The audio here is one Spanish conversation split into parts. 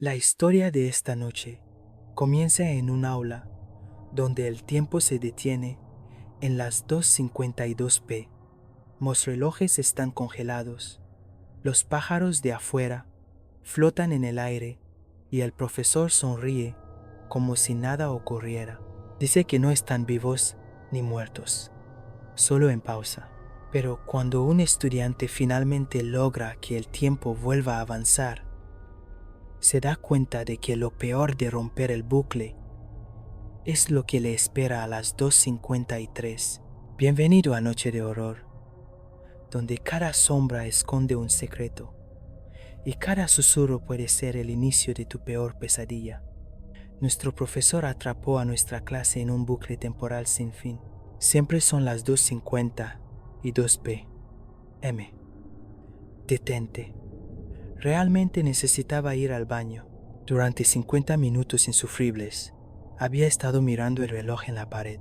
La historia de esta noche comienza en un aula donde el tiempo se detiene en las 2:52 p. Los relojes están congelados, los pájaros de afuera flotan en el aire y el profesor sonríe como si nada ocurriera. Dice que no están vivos ni muertos, solo en pausa. Pero cuando un estudiante finalmente logra que el tiempo vuelva a avanzar, se da cuenta de que lo peor de romper el bucle es lo que le espera a las 2:53. Bienvenido a Noche de Horror, donde cada sombra esconde un secreto y cada susurro puede ser el inicio de tu peor pesadilla. Nuestro profesor atrapó a nuestra clase en un bucle temporal sin fin. Siempre son las 2:52 p. M. Detente. Realmente necesitaba ir al baño. Durante 50 minutos insufribles, había estado mirando el reloj en la pared,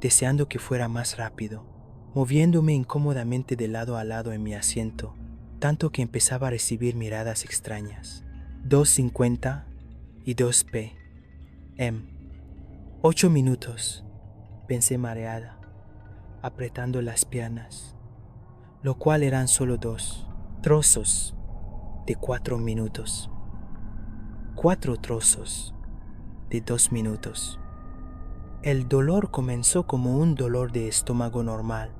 deseando que fuera más rápido, moviéndome incómodamente de lado a lado en mi asiento, tanto que empezaba a recibir miradas extrañas. 2:52 p. M. 8 minutos, pensé mareada, apretando las piernas, lo cual eran solo 2 trozos de 4 minutos. 4 trozos de 2 minutos. El dolor comenzó como un dolor de estómago normal,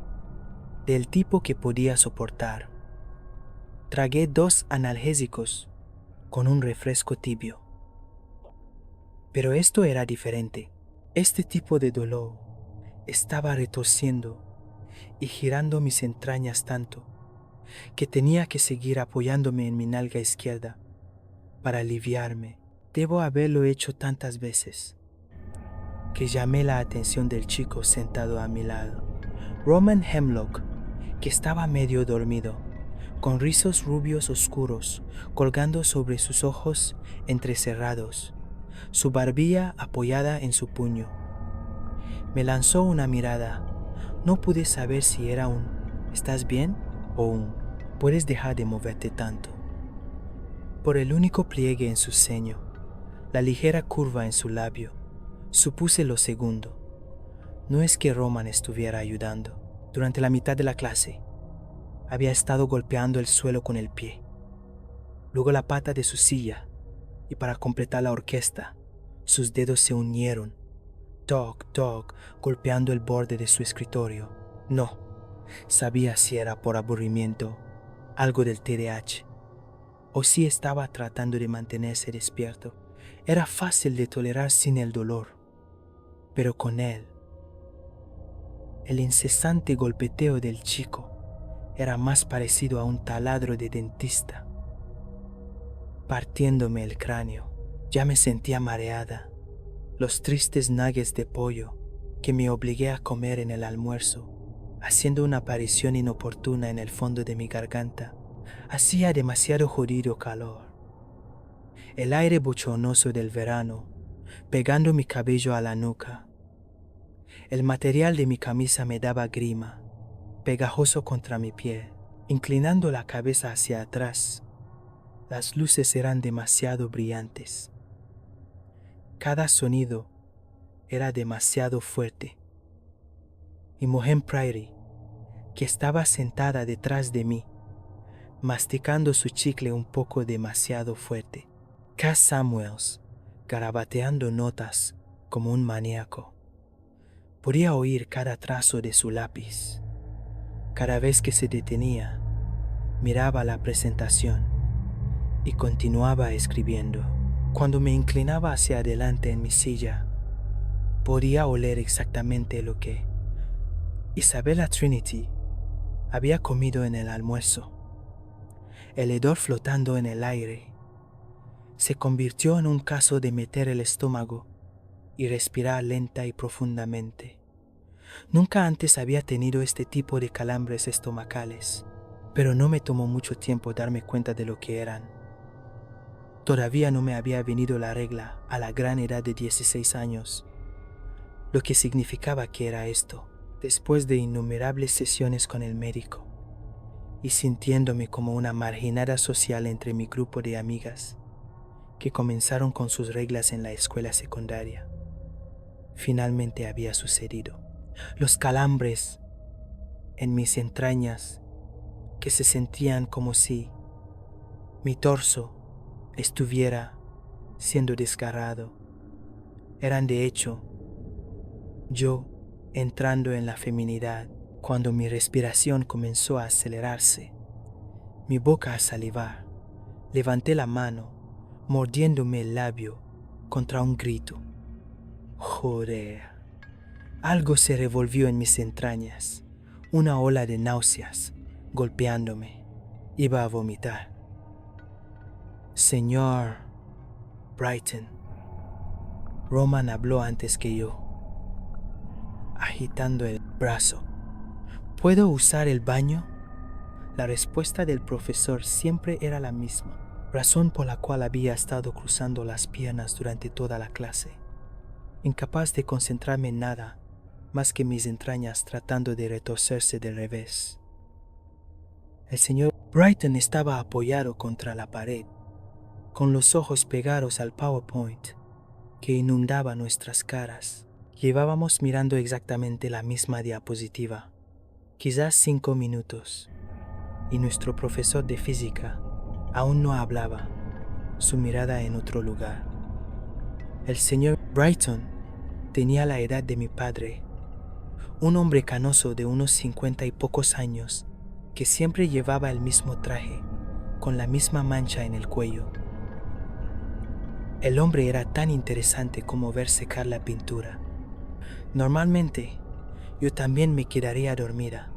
del tipo que podía soportar. Tragué 2 analgésicos con un refresco tibio. Pero esto era diferente. Este tipo de dolor estaba retorciendo y girando mis entrañas tanto que tenía que seguir apoyándome en mi nalga izquierda para aliviarme. Debo haberlo hecho tantas veces que llamé la atención del chico sentado a mi lado, Roman Hemlock, que estaba medio dormido, con rizos rubios oscuros colgando sobre sus ojos entrecerrados, su barbilla apoyada en su puño. Me lanzó una mirada. No pude saber si era un ¿estás bien? O un ¿puedes dejar de moverte tanto? Por el único pliegue en su ceño, la ligera curva en su labio, supuse lo segundo. No es que Roman estuviera ayudando. Durante la mitad de la clase, había estado golpeando el suelo con el pie, luego la pata de su silla, y para completar la orquesta, sus dedos se unieron, toc, toc, golpeando el borde de su escritorio. No sabía si era por aburrimiento, algo del TDAH, o si estaba tratando de mantenerse despierto. Era fácil de tolerar sin el dolor, pero con él, el incesante golpeteo del chico era más parecido a un taladro de dentista, partiéndome el cráneo. Ya me sentía mareada. Los tristes nuggets de pollo que me obligué a comer en el almuerzo, haciendo una aparición inoportuna en el fondo de mi garganta, hacía demasiado jodido calor. El aire bochornoso del verano, pegando mi cabello a la nuca. El material de mi camisa me daba grima, pegajoso contra mi piel. Inclinando la cabeza hacia atrás, las luces eran demasiado brillantes. Cada sonido era demasiado fuerte. Imogen Prairie, que estaba sentada detrás de mí, masticando su chicle un poco demasiado fuerte. Cass Samuels, garabateando notas como un maníaco. Podía oír cada trazo de su lápiz. Cada vez que se detenía, miraba la presentación y continuaba escribiendo. Cuando me inclinaba hacia adelante en mi silla, podía oler exactamente lo que Isabella Trinity había comido en el almuerzo. El hedor flotando en el aire se convirtió en un caso de meter el estómago y respirar lenta y profundamente. Nunca antes había tenido este tipo de calambres estomacales, pero no me tomó mucho tiempo darme cuenta de lo que eran. Todavía no me había venido la regla a la gran edad de 16 años, lo que significaba que era esto, después de innumerables sesiones con el médico, y sintiéndome como una marginada social entre mi grupo de amigas. que comenzaron con sus reglas en la escuela secundaria. Finalmente había sucedido. Los calambres en mis entrañas, que se sentían como si mi torso estuviera siendo desgarrado, eran de hecho yo entrando en la feminidad cuando mi respiración comenzó a acelerarse, mi boca a salivar. Levanté la mano, mordiéndome el labio contra un grito. Joder. Algo se revolvió en mis entrañas, una ola de náuseas golpeándome. Iba a vomitar. Señor Brighton. Roman habló antes que yo, agitando el brazo. ¿Puedo usar el baño? La respuesta del profesor siempre era la misma, razón por la cual había estado cruzando las piernas durante toda la clase, incapaz de concentrarme en nada más que mis entrañas tratando de retorcerse del revés. El señor Brighton estaba apoyado contra la pared, con los ojos pegados al PowerPoint que inundaba nuestras caras. Llevábamos mirando exactamente la misma diapositiva, quizás 5 minutos, y nuestro profesor de física aún no hablaba, su mirada en otro lugar. El señor Brighton tenía la edad de mi padre, un hombre canoso de unos 50 y pocos años que siempre llevaba el mismo traje, con la misma mancha en el cuello. El hombre era tan interesante como ver secar la pintura. Normalmente, yo también me quedaría dormida,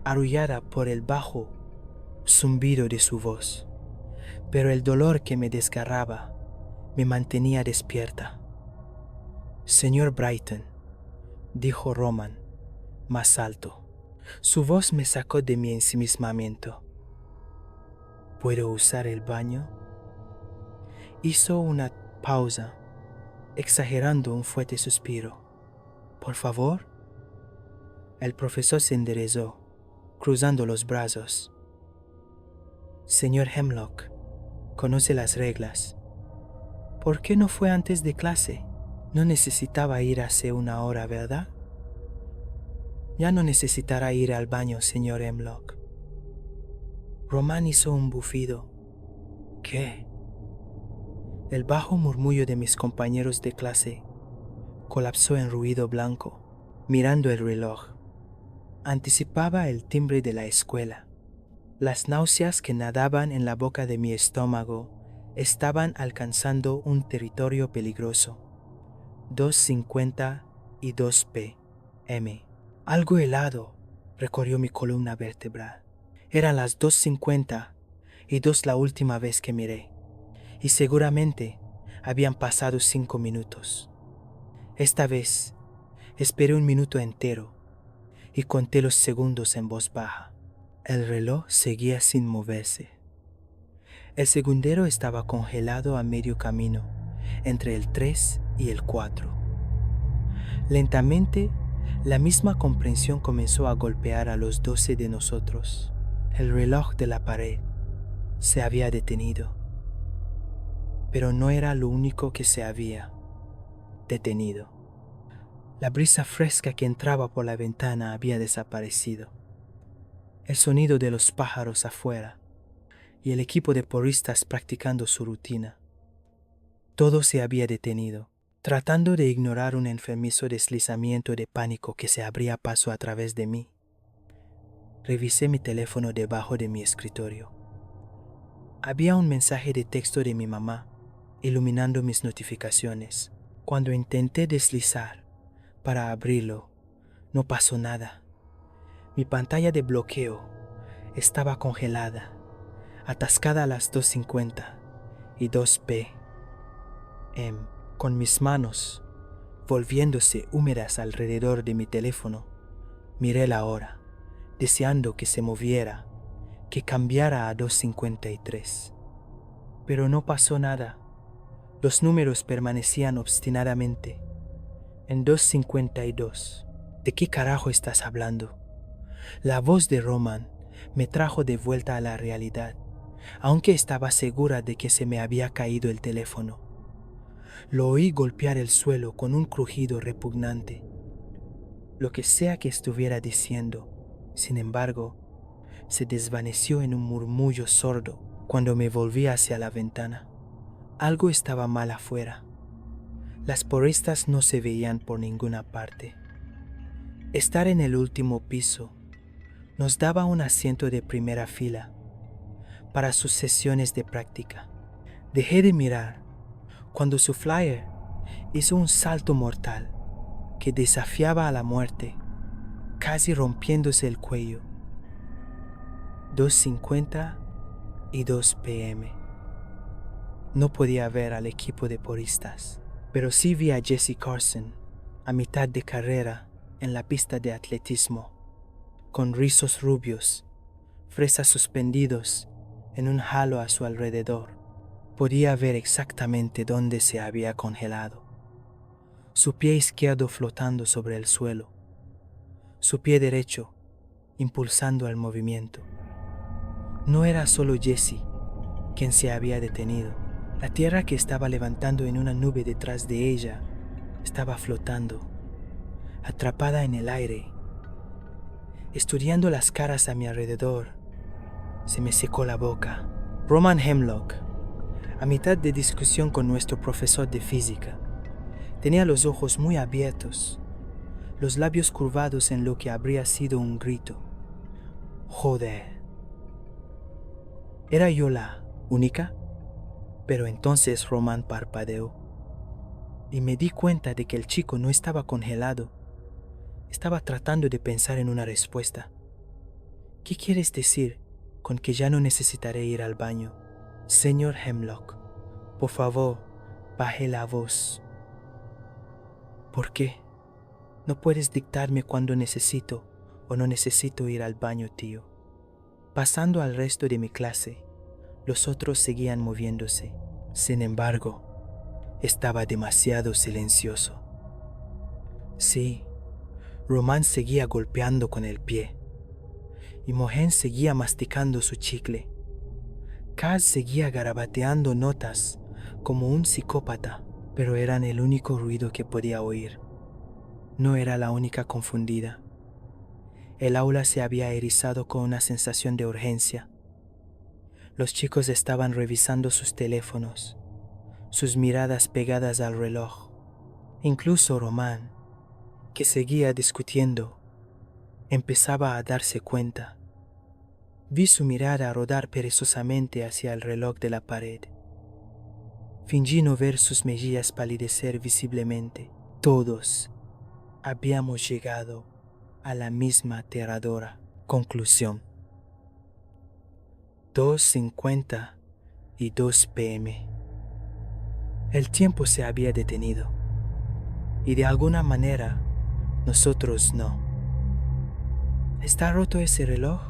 arrullada por el bajo zumbido de su voz, pero el dolor que me desgarraba me mantenía despierta. Señor Brighton, dijo Roman, más alto. Su voz me sacó de mi ensimismamiento. ¿Puedo usar el baño? Hizo una pausa, exagerando un fuerte suspiro. ¿Por favor? El profesor se enderezó, cruzando los brazos. Señor Hemlock, conoce las reglas. ¿Por qué no fue antes de clase? No necesitaba ir hace una hora, ¿verdad? Ya no necesitará ir al baño, señor Hemlock. Roman hizo un bufido. ¿Qué? El bajo murmullo de mis compañeros de clase colapsó en ruido blanco, mirando el reloj. Anticipaba el timbre de la escuela. Las náuseas que nadaban en la boca de mi estómago estaban alcanzando un territorio peligroso. 2:50 y 2 p.m. Algo helado recorrió mi columna vertebral. Eran las 2:50 y 2 la última vez que miré, y seguramente habían pasado 5 minutos. Esta vez esperé un minuto entero y conté los segundos en voz baja. El reloj seguía sin moverse. El segundero estaba congelado a medio camino, entre el 3 y el 4. Lentamente, la misma comprensión comenzó a golpear a los 12 de nosotros. El reloj de la pared se había detenido. Pero no era lo único que se había detenido. La brisa fresca que entraba por la ventana había desaparecido. El sonido de los pájaros afuera y el equipo de porristas practicando su rutina. Todo se había detenido, tratando de ignorar un enfermizo deslizamiento de pánico que se abría paso a través de mí. Revisé mi teléfono debajo de mi escritorio. Había un mensaje de texto de mi mamá, iluminando mis notificaciones. Cuando intenté deslizar para abrirlo, no pasó nada. Mi pantalla de bloqueo estaba congelada, atascada a las 2:50 y 2 p.m. Con mis manos volviéndose húmedas alrededor de mi teléfono, miré la hora, deseando que se moviera, que cambiara a 2:53. Pero no pasó nada. Los números permanecían obstinadamente en 2:52. ¿De qué carajo estás hablando? La voz de Roman me trajo de vuelta a la realidad, aunque estaba segura de que se me había caído el teléfono. Lo oí golpear el suelo con un crujido repugnante. Lo que sea que estuviera diciendo, sin embargo, se desvaneció en un murmullo sordo cuando me volví hacia la ventana. Algo estaba mal afuera. Las porristas no se veían por ninguna parte. Estar en el último piso nos daba un asiento de primera fila para sus sesiones de práctica. Dejé de mirar cuando su flyer hizo un salto mortal que desafiaba a la muerte, casi rompiéndose el cuello. 2:52 p.m. No podía ver al equipo de porristas, pero sí vi a Jesse Carson a mitad de carrera en la pista de atletismo, con rizos rubios, fresas suspendidos en un halo a su alrededor. Podía ver exactamente dónde se había congelado. Su pie izquierdo flotando sobre el suelo, su pie derecho impulsando el movimiento. No era solo Jesse quien se había detenido. La tierra que estaba levantando en una nube detrás de ella estaba flotando, atrapada en el aire. Estudiando las caras a mi alrededor, se me secó la boca. Roman Hemlock, a mitad de discusión con nuestro profesor de física, tenía los ojos muy abiertos, los labios curvados en lo que habría sido un grito. Joder. ¿Era yo la única? Pero entonces Roman parpadeó y me di cuenta de que el chico no estaba congelado. Estaba tratando de pensar en una respuesta. ¿Qué quieres decir con que ya no necesitaré ir al baño? Señor Hemlock, por favor, baje la voz. ¿Por qué? No puedes dictarme cuándo necesito o no necesito ir al baño, tío. Pasando al resto de mi clase, los otros seguían moviéndose. Sin embargo, estaba demasiado silencioso. Sí, Roman seguía golpeando con el pie. Imogen seguía masticando su chicle. Kaz seguía garabateando notas como un psicópata, pero eran el único ruido que podía oír. No era la única confundida. El aula se había erizado con una sensación de urgencia. Los chicos estaban revisando sus teléfonos, sus miradas pegadas al reloj. Incluso Roman, que seguía discutiendo, empezaba a darse cuenta. Vi su mirada rodar perezosamente hacia el reloj de la pared. Fingí no ver sus mejillas palidecer visiblemente. Todos habíamos llegado a la misma aterradora conclusión. 2:52 p.m. El tiempo se había detenido, y de alguna manera nosotros no. ¿Está roto ese reloj?,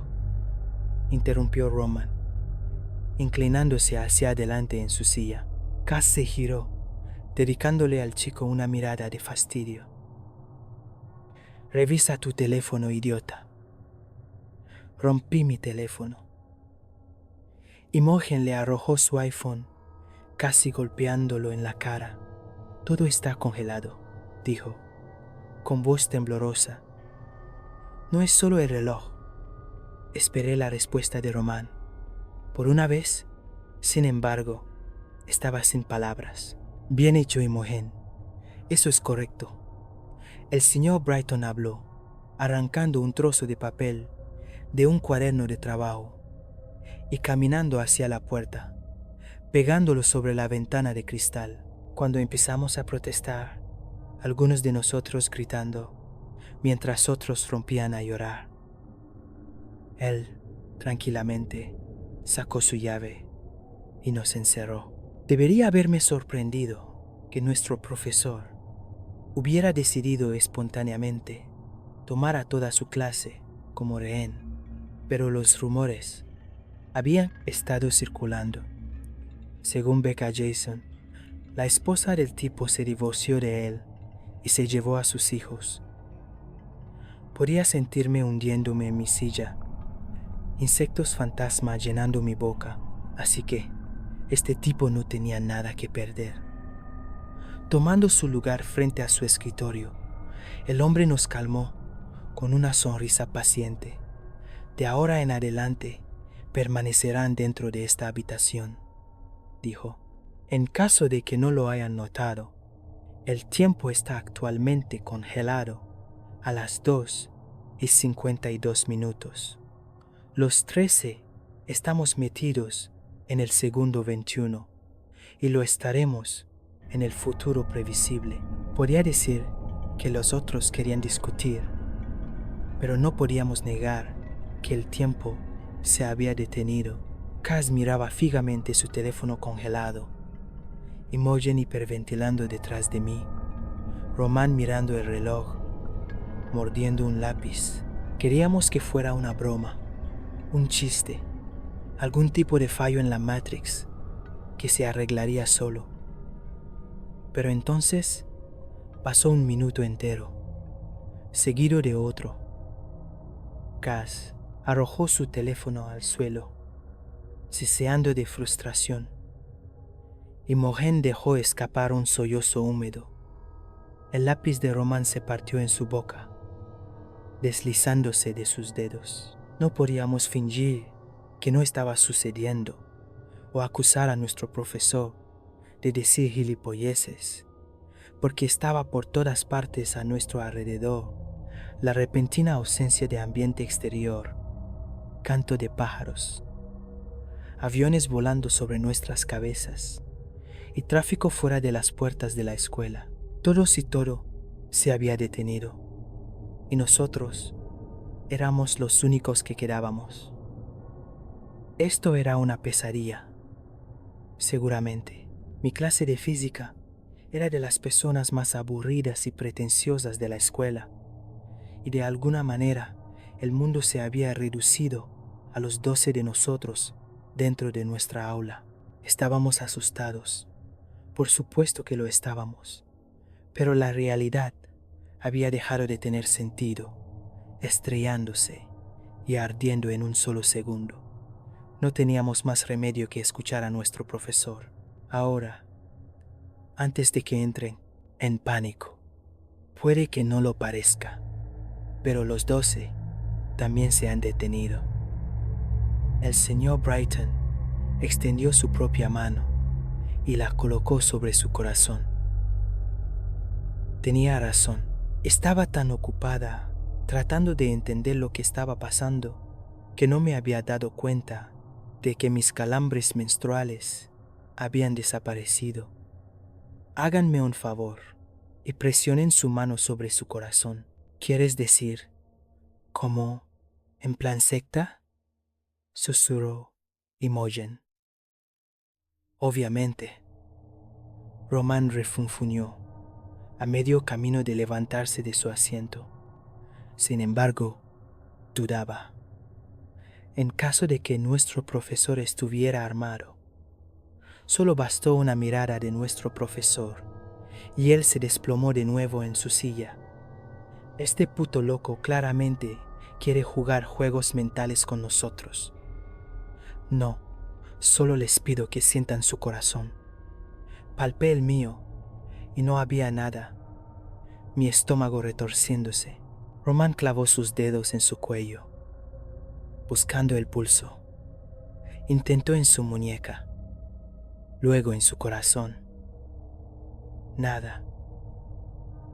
interrumpió Roman, inclinándose hacia adelante en su silla. Kaz se giró, dedicándole al chico una mirada de fastidio. Revisa tu teléfono, idiota. Rompí mi teléfono. Imogen le arrojó su iPhone, casi golpeándolo en la cara. Todo está congelado, dijo, con voz temblorosa. No es solo el reloj. Esperé la respuesta de Roman. Por una vez, sin embargo, estaba sin palabras. Bien hecho, Imogen. Eso es correcto. El señor Brighton habló, arrancando un trozo de papel de un cuaderno de trabajo y caminando hacia la puerta, pegándolo sobre la ventana de cristal. Cuando empezamos a protestar, algunos de nosotros gritando, mientras otros rompían a llorar. Él, tranquilamente, sacó su llave y nos encerró. Debería haberme sorprendido que nuestro profesor hubiera decidido espontáneamente tomar a toda su clase como rehén, pero los rumores habían estado circulando. Según Becca Jason, la esposa del tipo se divorció de él y se llevó a sus hijos. Podía sentirme hundiéndome en mi silla, insectos fantasma llenando mi boca. Así que este tipo no tenía nada que perder. Tomando su lugar frente a su escritorio, el hombre nos calmó con una sonrisa paciente. De ahora en adelante, permanecerán dentro de esta habitación, dijo. En caso de que no lo hayan notado, el tiempo está actualmente congelado a las 2:52. Los 13 estamos metidos en el segundo 21 y lo estaremos en el futuro previsible. Podía decir que los otros querían discutir, pero no podíamos negar que el tiempo se había detenido. Kaz miraba fijamente su teléfono congelado, Imogen hiperventilando detrás de mí, Román mirando el reloj, mordiendo un lápiz. Queríamos que fuera una broma, un chiste, algún tipo de fallo en la Matrix que se arreglaría solo. Pero entonces pasó un minuto entero, seguido de otro. Kaz arrojó su teléfono al suelo, siseando de frustración. Imogen dejó escapar un sollozo húmedo. El lápiz de Román se partió en su boca, deslizándose de sus dedos. No podíamos fingir que no estaba sucediendo o acusar a nuestro profesor de decir gilipolleces, porque estaba por todas partes a nuestro alrededor. La repentina ausencia de ambiente exterior, canto de pájaros, aviones volando sobre nuestras cabezas y tráfico fuera de las puertas de la escuela. Todo se había detenido y nosotros éramos los únicos que quedábamos. Esto era una pesadilla, seguramente. Mi clase de física era de las personas más aburridas y pretenciosas de la escuela, y de alguna manera el mundo se había reducido a los 12 de nosotros dentro de nuestra aula. Estábamos asustados, por supuesto que lo estábamos, pero la realidad había dejado de tener sentido, estrellándose y ardiendo en un solo segundo. No teníamos más remedio que escuchar a nuestro profesor. Ahora, antes de que entren en pánico, puede que no lo parezca, pero los 12 también se han detenido. El señor Brighton extendió su propia mano y la colocó sobre su corazón. Tenía razón. Estaba tan ocupada tratando de entender lo que estaba pasando que no me había dado cuenta de que mis calambres menstruales habían desaparecido. Háganme un favor y presionen su mano sobre su corazón. ¿Quieres decir, como en plan secta?, susurró Imogen. Obviamente. Román refunfuñó, a medio camino de levantarse de su asiento. Sin embargo, dudaba. En caso de que nuestro profesor estuviera armado, solo bastó una mirada de nuestro profesor y él se desplomó de nuevo en su silla. Este puto loco claramente quiere jugar juegos mentales con nosotros. No, solo les pido que sientan su corazón. Palpé el mío y no había nada, mi estómago retorciéndose. Román clavó sus dedos en su cuello, buscando el pulso. Intentó en su muñeca, luego en su corazón. Nada.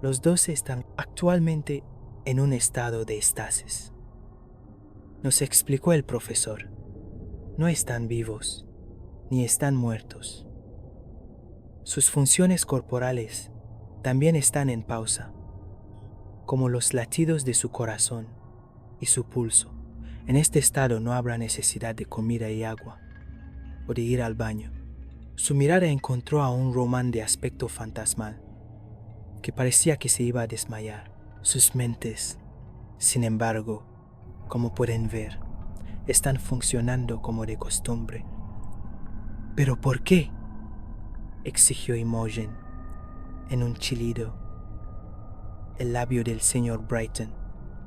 Los 12 están actualmente en un estado de estasis. Nos explicó el profesor. No están vivos, ni están muertos. Sus funciones corporales también están en pausa, como los latidos de su corazón y su pulso. En este estado no habrá necesidad de comida y agua, o de ir al baño. Su mirada encontró a un Román de aspecto fantasmal, que parecía que se iba a desmayar. Sus mentes, sin embargo, como pueden ver, están funcionando como de costumbre. ¿Pero por qué?, exigió Imogen, en un chillido. El labio del señor Brighton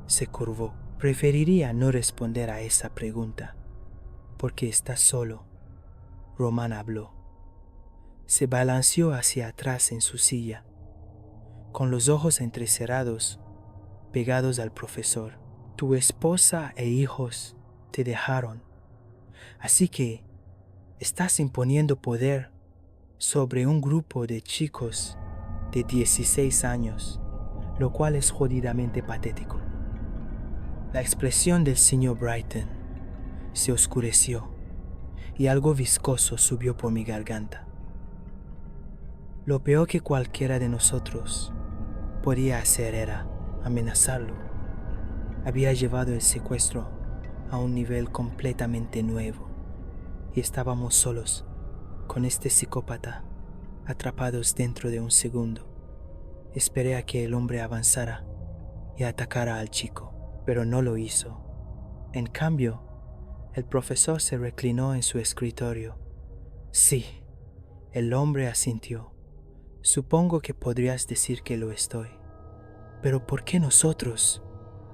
se curvó. Preferiría no responder a esa pregunta, porque está solo. Roman habló. Se balanceó hacia atrás en su silla, con los ojos entrecerrados, pegados al profesor. Tu esposa e hijos te dejaron, así que estás imponiendo poder sobre un grupo de chicos de 16 años, lo cual es jodidamente patético. La expresión del señor Brighton se oscureció y algo viscoso subió por mi garganta. Lo peor que cualquiera de nosotros podía hacer era amenazarlo. Había llevado el secuestro a un nivel completamente nuevo y estábamos solos con este psicópata, atrapados dentro de un segundo. Esperé a que el hombre avanzara y atacara al chico, pero no lo hizo. En cambio, el profesor se reclinó en su escritorio. Sí, el hombre asintió. Supongo que podrías decir que lo estoy. ¿Pero por qué nosotros?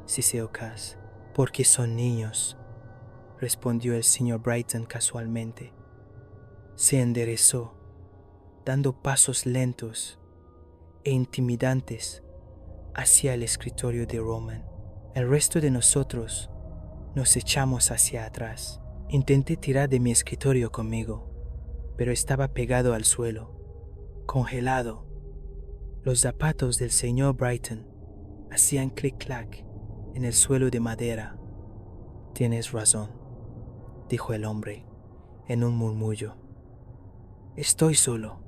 Siseó Cass. Porque son niños, respondió el señor Brighton casualmente. Se enderezó, dando pasos lentos e intimidantes hacia el escritorio de Roman. El resto de nosotros nos echamos hacia atrás. Intenté tirar de mi escritorio conmigo, pero estaba pegado al suelo, congelado. Los zapatos del señor Brighton hacían clic-clac en el suelo de madera. Tienes razón, dijo el hombre en un murmullo. Estoy solo.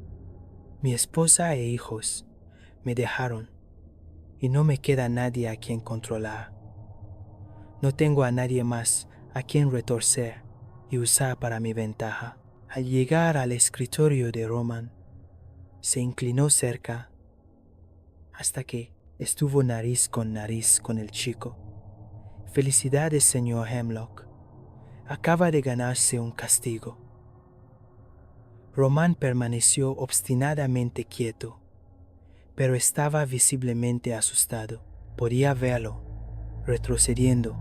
Mi esposa e hijos me dejaron y no me queda nadie a quien controlar. No tengo a nadie más a quien retorcer y usar para mi ventaja. Al llegar al escritorio de Roman, se inclinó cerca hasta que estuvo nariz con el chico. Felicidades, señor Hemlock. Acaba de ganarse un castigo. Roman permaneció obstinadamente quieto, pero estaba visiblemente asustado. Podía verlo, retrocediendo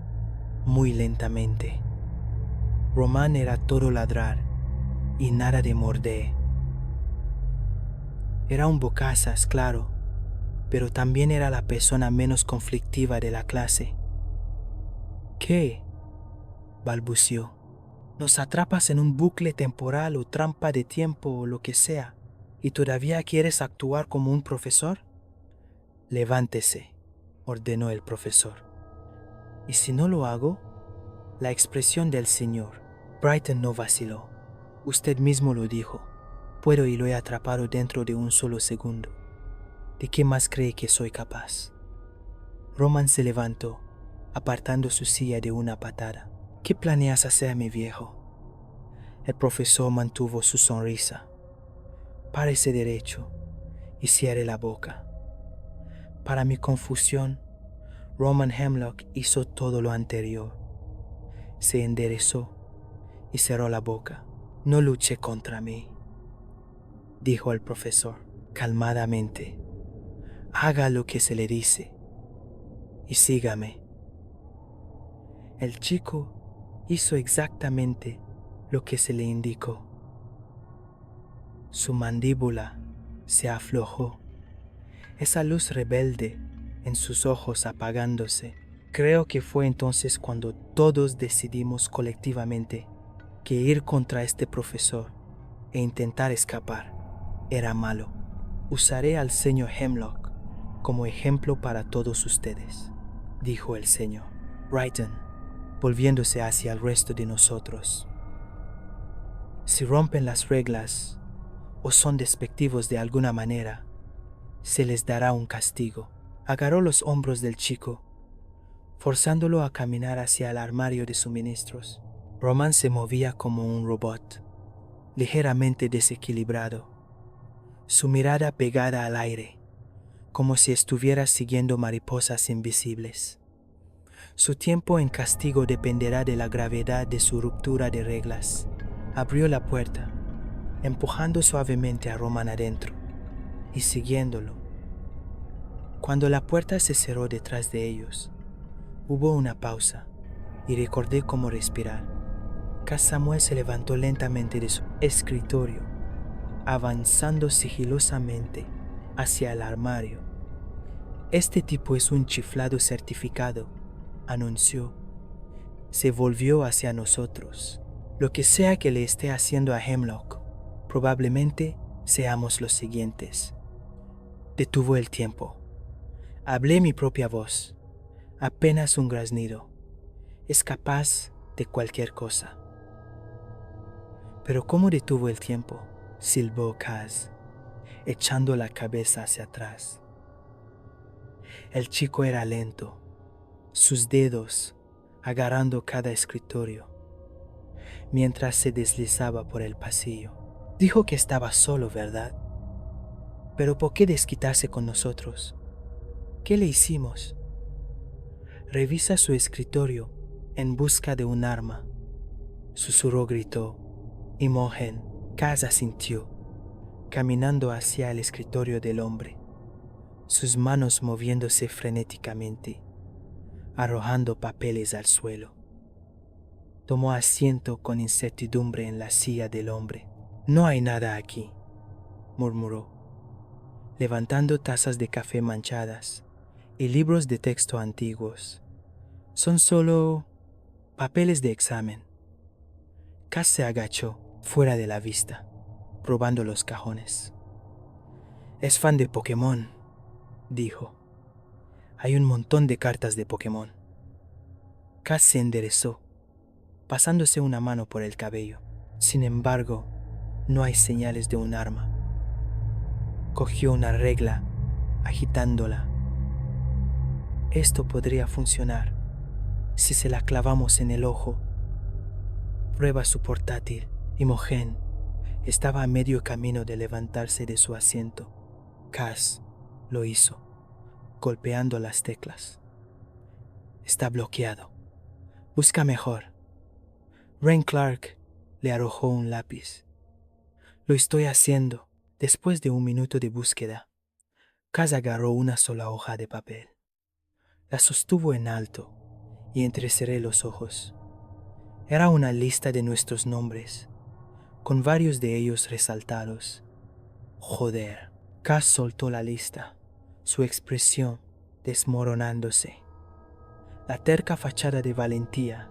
muy lentamente. Roman era todo ladrar y nada de morder. Era un bocazas, claro, pero también era la persona menos conflictiva de la clase. ¿Qué?, balbuceó. ¿Nos atrapas en un bucle temporal o trampa de tiempo o lo que sea, y todavía quieres actuar como un profesor? Levántese, ordenó el profesor. ¿Y si no lo hago? La expresión del señor Brighton no vaciló. Usted mismo lo dijo. Puedo y lo he atrapado dentro de un solo segundo. ¿De qué más cree que soy capaz? Roman se levantó, apartando su silla de una patada. ¿Qué planeas hacer, mi viejo? El profesor mantuvo su sonrisa. Párese derecho y cierre la boca. Para mi confusión, Roman Hemlock hizo todo lo anterior. Se enderezó y cerró la boca. No luche contra mí, dijo el profesor calmadamente. Haga lo que se le dice y sígame. El chico hizo exactamente lo que se le indicó. Su mandíbula se aflojó, esa luz rebelde en sus ojos apagándose. Creo que fue entonces cuando todos decidimos colectivamente que ir contra este profesor e intentar escapar era malo. Usaré al señor Hemlock como ejemplo para todos ustedes, dijo el señor Brighton, volviéndose hacia el resto de nosotros. Si rompen las reglas o son despectivos de alguna manera, se les dará un castigo. Agarró los hombros del chico, forzándolo a caminar hacia el armario de suministros. Roman se movía como un robot, ligeramente desequilibrado, su mirada pegada al aire, como si estuviera siguiendo mariposas invisibles. Su tiempo en castigo dependerá de la gravedad de su ruptura de reglas. Abrió la puerta, empujando suavemente a Roman adentro y siguiéndolo. Cuando la puerta se cerró detrás de ellos, hubo una pausa y recordé cómo respirar. Cass Samuel se levantó lentamente de su escritorio, avanzando sigilosamente hacia el armario. Este tipo es un chiflado certificado, anunció. Se volvió hacia nosotros. Lo que sea que le esté haciendo a Hemlock, probablemente seamos los siguientes. Detuvo el tiempo. Hablé mi propia voz. Apenas un graznido. Es capaz de cualquier cosa. Pero ¿cómo detuvo el tiempo? Silbó Cass, echando la cabeza hacia atrás. El chico era lento, sus dedos agarrando cada escritorio, mientras se deslizaba por el pasillo. Dijo que estaba solo, ¿verdad? Pero ¿por qué desquitarse con nosotros? ¿Qué le hicimos? Revisa su escritorio en busca de un arma. Susurró, gritó. Imogen. Cass asintió, caminando hacia el escritorio del hombre, sus manos moviéndose frenéticamente, arrojando papeles al suelo. Tomó asiento con incertidumbre en la silla del hombre. No hay nada aquí, murmuró, levantando tazas de café manchadas y libros de texto antiguos. Son solo papeles de examen. Cass se agachó, fuera de la vista, probando los cajones. Es fan de Pokémon, dijo. Hay un montón de cartas de Pokémon. Cass se enderezó, pasándose una mano por el cabello. Sin embargo, no hay señales de un arma. Cogió una regla, agitándola. Esto podría funcionar si se la clavamos en el ojo. Prueba su portátil. Imogen estaba a medio camino de levantarse de su asiento. Cass lo hizo, golpeando las teclas. Está bloqueado. Busca mejor. Rain Clark le arrojó un lápiz. Lo estoy haciendo. Después de un minuto de búsqueda, Cass agarró una sola hoja de papel. La sostuvo en alto y entrecerré los ojos. Era una lista de nuestros nombres, con varios de ellos resaltados. Joder. Cass soltó la lista, su expresión desmoronándose. La terca fachada de valentía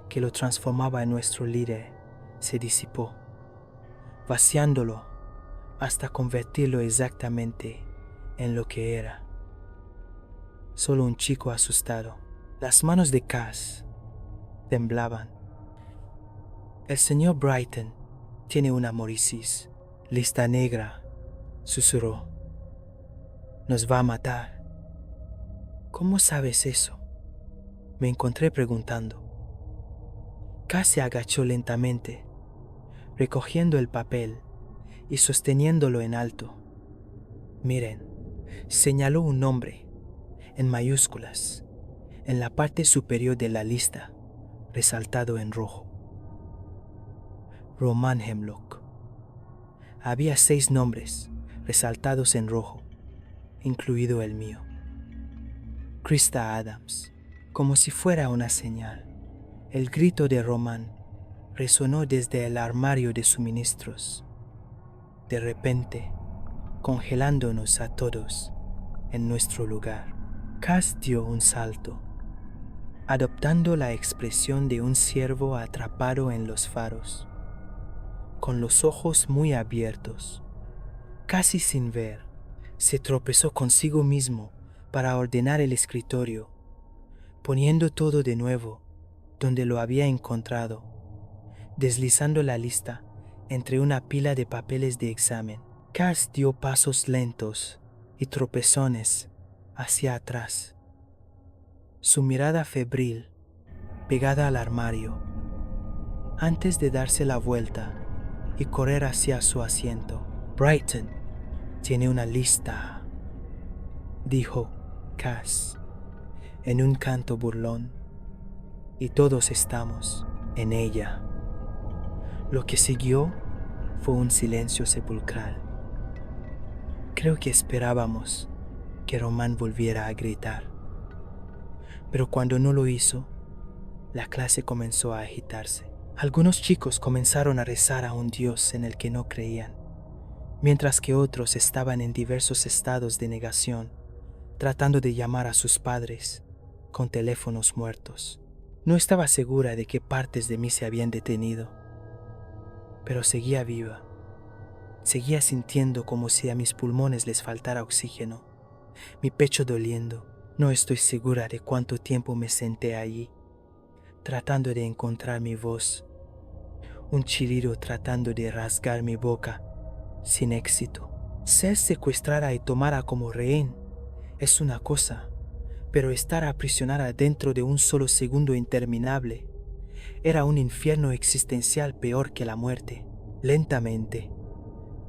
que lo transformaba en nuestro líder se disipó, vaciándolo hasta convertirlo exactamente en lo que era. Solo un chico asustado. Las manos de Cass temblaban. El señor Brighton tiene una morisis. Lista negra, susurró. Nos va a matar. ¿Cómo sabes eso? Me encontré preguntando. Cass se agachó lentamente, recogiendo el papel y sosteniéndolo en alto. Miren, señaló un nombre, en mayúsculas, en la parte superior de la lista, resaltado en rojo. Roman Hemlock. Había 6 nombres, resaltados en rojo, incluido el mío. Krista Adams. Como si fuera una señal, el grito de Roman resonó desde el armario de suministros. De repente, congelándonos a todos en nuestro lugar. Cass dio un salto, adoptando la expresión de un ciervo atrapado en los faros, con los ojos muy abiertos. Casi sin ver, se tropezó consigo mismo para ordenar el escritorio, poniendo todo de nuevo donde lo había encontrado, deslizando la lista entre una pila de papeles de examen. Cass dio pasos lentos y tropezones hacia atrás, su mirada febril pegada al armario, antes de darse la vuelta y correr hacia su asiento. Brighton tiene una lista, dijo Cass en un canto burlón, y todos estamos en ella. Lo que siguió fue un silencio sepulcral. Creo que esperábamos que Roman volviera a gritar, pero cuando no lo hizo, la clase comenzó a agitarse. Algunos chicos comenzaron a rezar a un Dios en el que no creían, mientras que otros estaban en diversos estados de negación, tratando de llamar a sus padres con teléfonos muertos. No estaba segura de qué partes de mí se habían detenido, pero seguía viva. Seguía sintiendo como si a mis pulmones les faltara oxígeno, mi pecho doliendo. No estoy segura de cuánto tiempo me senté allí, tratando de encontrar mi voz, un chillido tratando de rasgar mi boca, sin éxito. Ser secuestrada y tomada como rehén es una cosa, pero estar aprisionada dentro de un solo segundo interminable era un infierno existencial peor que la muerte. Lentamente,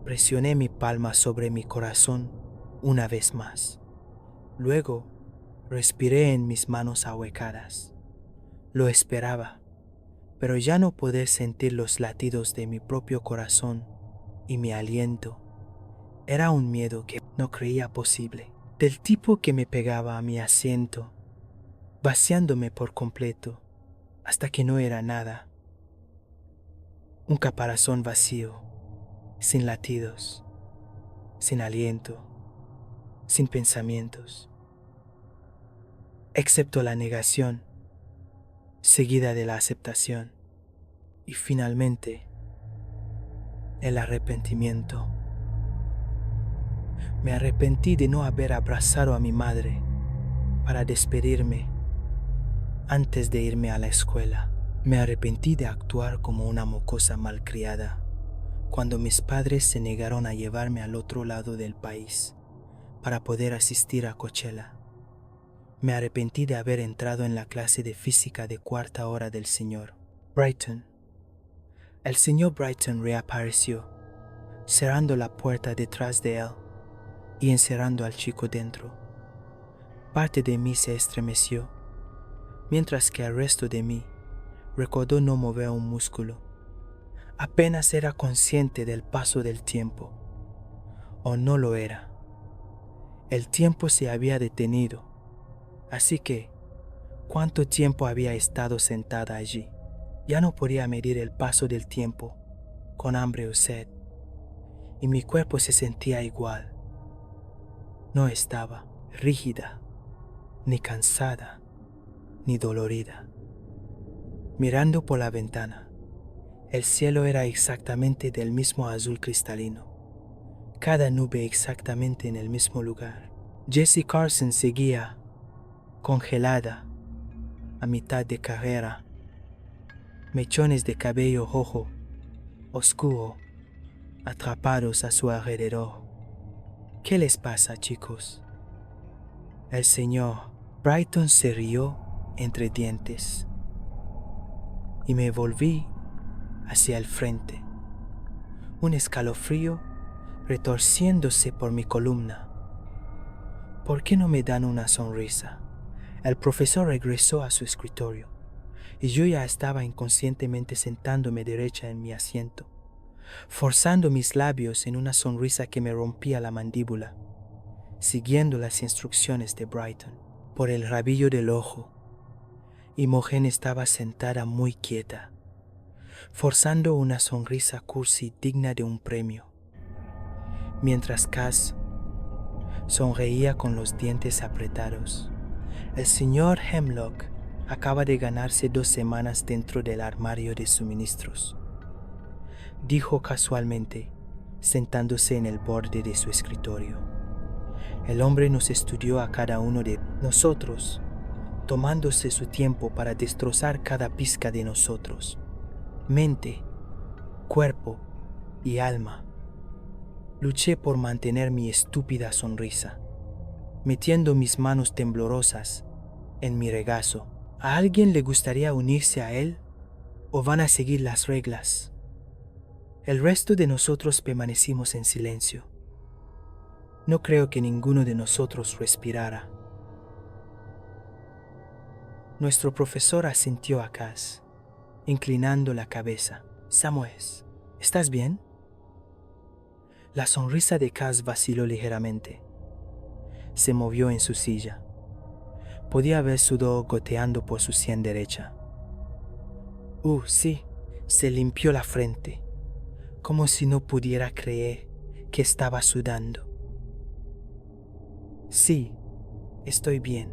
presioné mi palma sobre mi corazón una vez más. Luego, respiré en mis manos ahuecadas. Lo esperaba, pero ya no poder sentir los latidos de mi propio corazón y mi aliento era un miedo que no creía posible, del tipo que me pegaba a mi asiento, vaciándome por completo hasta que no era nada. Un caparazón vacío, sin latidos, sin aliento, sin pensamientos, excepto la negación, seguida de la aceptación y finalmente el arrepentimiento. Me arrepentí de no haber abrazado a mi madre para despedirme antes de irme a la escuela. Me arrepentí de actuar como una mocosa malcriada cuando mis padres se negaron a llevarme al otro lado del país para poder asistir a Coachella. Me arrepentí de haber entrado en la clase de física de cuarta hora del señor Brighton. El señor Brighton reapareció, cerrando la puerta detrás de él y encerrando al chico dentro. Parte de mí se estremeció, mientras que el resto de mí recordó no mover un músculo. Apenas era consciente del paso del tiempo, o no lo era. El tiempo se había detenido, así que, ¿cuánto tiempo había estado sentada allí? Ya no podía medir el paso del tiempo, con hambre o sed, y mi cuerpo se sentía igual. No estaba rígida, ni cansada, ni dolorida. Mirando por la ventana, el cielo era exactamente del mismo azul cristalino, cada nube exactamente en el mismo lugar. Jessie Carson seguía, congelada, a mitad de carrera, mechones de cabello rojo, oscuro, atrapados a su alrededor. ¿Qué les pasa, chicos? El señor Brighton se rió entre dientes y me volví hacia el frente, un escalofrío retorciéndose por mi columna. ¿Por qué no me dan una sonrisa? El profesor regresó a su escritorio y yo ya estaba inconscientemente sentándome derecha en mi asiento, forzando mis labios en una sonrisa que me rompía la mandíbula, siguiendo las instrucciones de Brighton. Por el rabillo del ojo, Imogen estaba sentada muy quieta, forzando una sonrisa cursi digna de un premio, mientras Cass sonreía con los dientes apretados. El señor Hemlock acaba de ganarse 2 semanas dentro del armario de suministros, dijo casualmente, sentándose en el borde de su escritorio. El hombre nos estudió a cada uno de nosotros, tomándose su tiempo para destrozar cada pizca de nosotros, mente, cuerpo y alma. Luché por mantener mi estúpida sonrisa, metiendo mis manos temblorosas en mi regazo. ¿A alguien le gustaría unirse a él o van a seguir las reglas? El resto de nosotros permanecimos en silencio. No creo que ninguno de nosotros respirara. Nuestro profesor asintió a Cass, inclinando la cabeza. Samuel, ¿estás bien? La sonrisa de Cass vaciló ligeramente. Se movió en su silla. Podía ver sudor goteando por su sien derecha. Sí, Se limpió la frente, como si no pudiera creer que estaba sudando. Sí, estoy bien.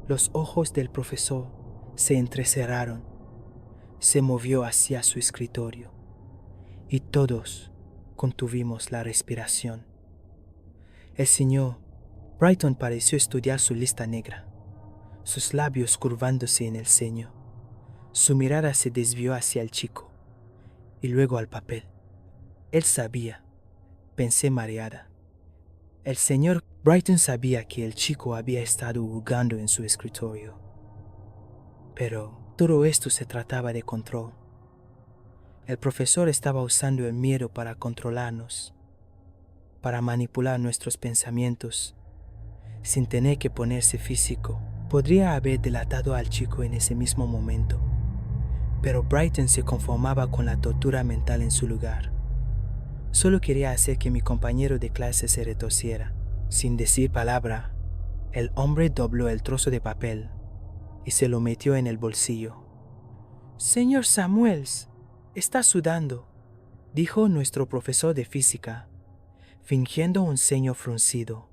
Los ojos del profesor se entrecerraron. Se movió hacia su escritorio y todos contuvimos la respiración. El señor Brighton pareció estudiar su lista negra, sus labios curvándose en el ceño. Su mirada se desvió hacia el chico y luego al papel. Él sabía, pensé mareada. El señor Brighton sabía que el chico había estado jugando en su escritorio. Pero todo esto se trataba de control. El profesor estaba usando el miedo para controlarnos, para manipular nuestros pensamientos, sin tener que ponerse físico. Podría haber delatado al chico en ese mismo momento, pero Brighton se conformaba con la tortura mental en su lugar. Solo quería hacer que mi compañero de clase se retorciera. Sin decir palabra, el hombre dobló el trozo de papel y se lo metió en el bolsillo. «Señor Samuels, está sudando», dijo nuestro profesor de física, fingiendo un ceño fruncido.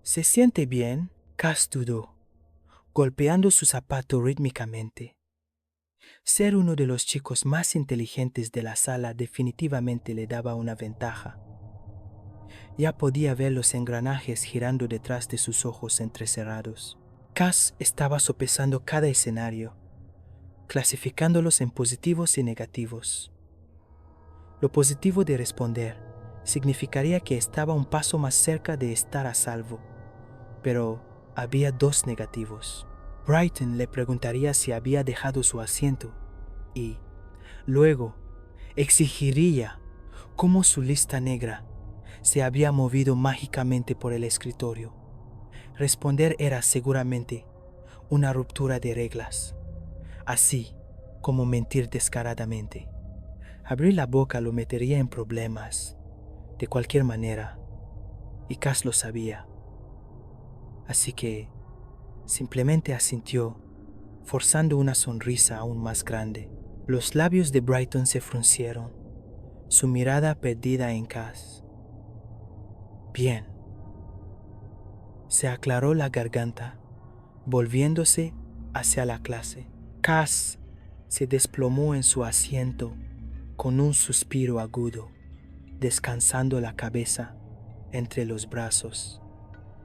«¿Se siente bien?», Cass dudó, golpeando su zapato rítmicamente. Ser uno de los chicos más inteligentes de la sala definitivamente le daba una ventaja. Ya podía ver los engranajes girando detrás de sus ojos entrecerrados. Cass estaba sopesando cada escenario, clasificándolos en positivos y negativos. Lo positivo de responder significaría que estaba un paso más cerca de estar a salvo, pero había dos negativos. Brighton le preguntaría si había dejado su asiento y, luego, exigiría cómo su lista negra se había movido mágicamente por el escritorio. Responder era seguramente una ruptura de reglas, así como mentir descaradamente. Abrir la boca lo metería en problemas, de cualquier manera, y Cass lo sabía. Así que simplemente asintió, forzando una sonrisa aún más grande. Los labios de Brighton se fruncieron, su mirada perdida en Cass. Bien. Se aclaró la garganta, volviéndose hacia la clase. Cass se desplomó en su asiento con un suspiro agudo, descansando la cabeza entre los brazos.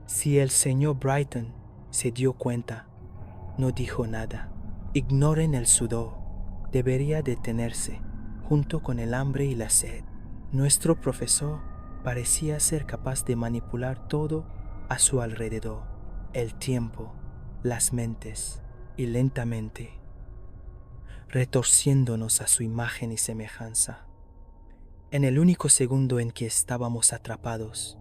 Si el señor Brighton se dio cuenta, no dijo nada. Ignoren el sudor. Debería detenerse, junto con el hambre y la sed. Nuestro profesor parecía ser capaz de manipular todo a su alrededor, el tiempo, las mentes, y lentamente, retorciéndonos a su imagen y semejanza. En el único segundo en que estábamos atrapados,